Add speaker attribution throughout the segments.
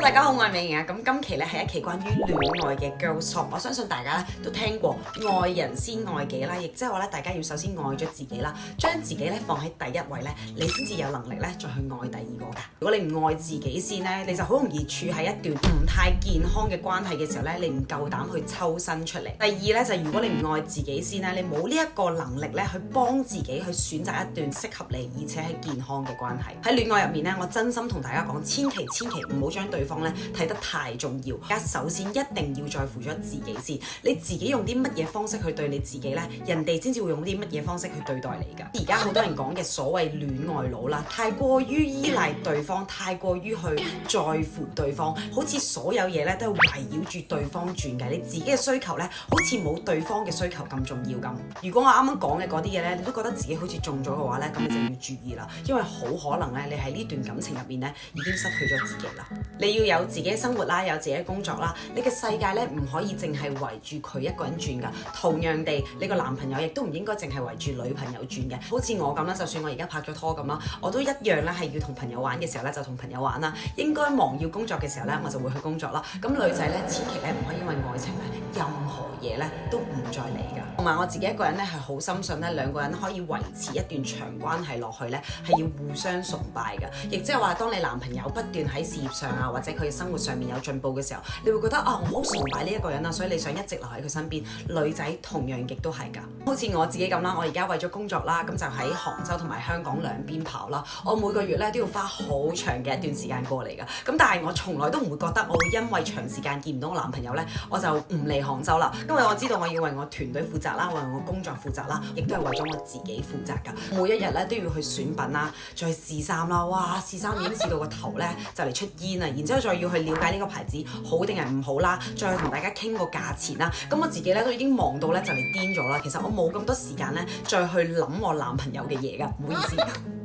Speaker 1: 大家好，我係美瑩啊。咁今期咧係一期關於戀愛嘅 Girls Talk。我相信大家咧都聽過愛人先愛己啦，亦即係話咧，大家要首先愛咗自己啦，將自己咧放喺第一位咧，你先至有能力咧再去愛第二個㗎。如果你唔愛自己先咧，你就好容易處喺一段唔太健康嘅關係嘅時候咧，你唔夠膽去抽身出嚟。第二咧就係如果你唔愛自己先咧，你冇呢一個能力咧去幫自己去選擇一段適合你而且係健康嘅關係。喺戀愛入面咧，我真心同大家講，千祈唔好將對方咧睇得太重要。而家首先一定要在乎咗自己先，你自己用啲乜嘢方式去對你自己咧，人哋先至會用啲乜嘢方式去對待你㗎。而家好多人講嘅所謂戀愛腦啦，太過於依賴對方，太過於去在乎對方，好似所有嘢咧都係圍繞住對方轉嘅。你自己嘅需求咧，好似冇對方嘅需求咁重要咁。如果我啱啱講嘅嗰啲嘢咧，你都覺得自己好似中咗嘅話咧，咁你就要注意啦，因為好可能咧，你喺呢段感情入面咧已經失去咗自己啦。你要有自己嘅生活啦，有自己嘅工作啦，你嘅世界咧唔可以淨係圍住佢一個人轉㗎。同樣地，你個男朋友亦都唔應該淨係圍住女朋友轉嘅。好似我咁啦，就算我而家拍咗拖咁啦，我都一樣咧係要同朋友玩嘅時候咧就同朋友玩啦，應該忙要工作嘅時候咧我就會去工作啦。咁女仔咧千祈咧唔可以因為愛情咧任何嘢咧都唔再理㗎。同埋我自己一個人咧係好深信咧，兩個人可以維持一段長關係落去咧係要互相崇拜㗎。亦即係話，當你男朋友不斷喺事業上啊或者佢嘅生活上面有進步嘅時候，你會覺得啊，我好崇拜呢一個人啊，所以你想一直留喺佢身邊。女仔同樣亦都係㗎。好似我自己咁啦，我而家為咗工作啦，咁就喺杭州同埋香港兩邊跑啦。我每個月咧都要花好長嘅一段時間過嚟㗎。咁但係我從來都唔會覺得我會因為長時間見唔到我男朋友咧，我就唔嚟杭州啦。因為我知道我要為我團隊負責啦，為我工作負責啦，亦都係為咗我自己負責㗎。每一日咧都要去選品啦，再試衫啦。哇！試衫已經試到個頭咧就嚟出煙啊！然之後再要去了解呢個牌子好定係唔好啦，再去同大家傾個價錢啦。咁我自己咧都已經忙到咧就嚟癲咗啦。其實我冇咁多時間咧再去諗我男朋友嘅嘢㗎，唔好意思。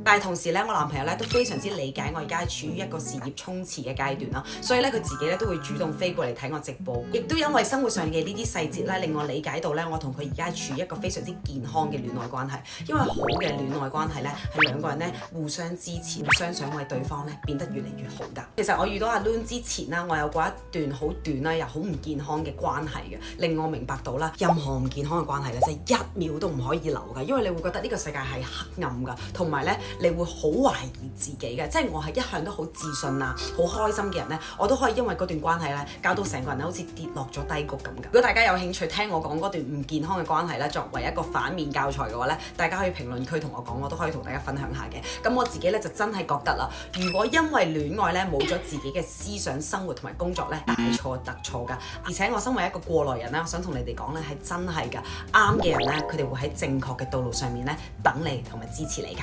Speaker 1: 但係同時咧，我男朋友咧都非常之理解我而家係處於一個事業衝刺嘅階段啦，所以咧佢自己咧都會主動飛過嚟睇我直播，亦都因為生活上嘅呢啲細節咧，令我理解到咧我同佢而家係處於一個非常之健康嘅戀愛關係。因為好嘅戀愛關係咧係兩個人咧互相支持，互相想為對方咧變得越嚟越好㗎。其實我遇到阿 Loon 之前啦，我有過一段好短啦又好唔健康嘅關係嘅，令我明白到啦，任何唔健康嘅關係咧，真係一秒都唔可以留㗎，因為你會覺得呢個世界係黑暗㗎，同埋咧你會好懷疑自己嘅。即係我係一向都好自信啊，好開心嘅人咧，我都可以因為嗰段關係咧，搞到成個人咧好似跌落咗低谷咁㗎。如果大家有興趣聽我講嗰段唔健康嘅關係咧，作為一個反面教材嘅話咧，大家可以評論區同我講，我都可以同大家分享下嘅。咁我自己咧就真係覺得啦，如果因為戀愛咧冇咗自己嘅思想、生活同埋工作咧，大錯特錯㗎。而且我身為一個過來人咧，我想同你哋講咧係真係㗎，啱嘅人咧佢哋會喺正確嘅道路上面咧等你同埋支持你㗎。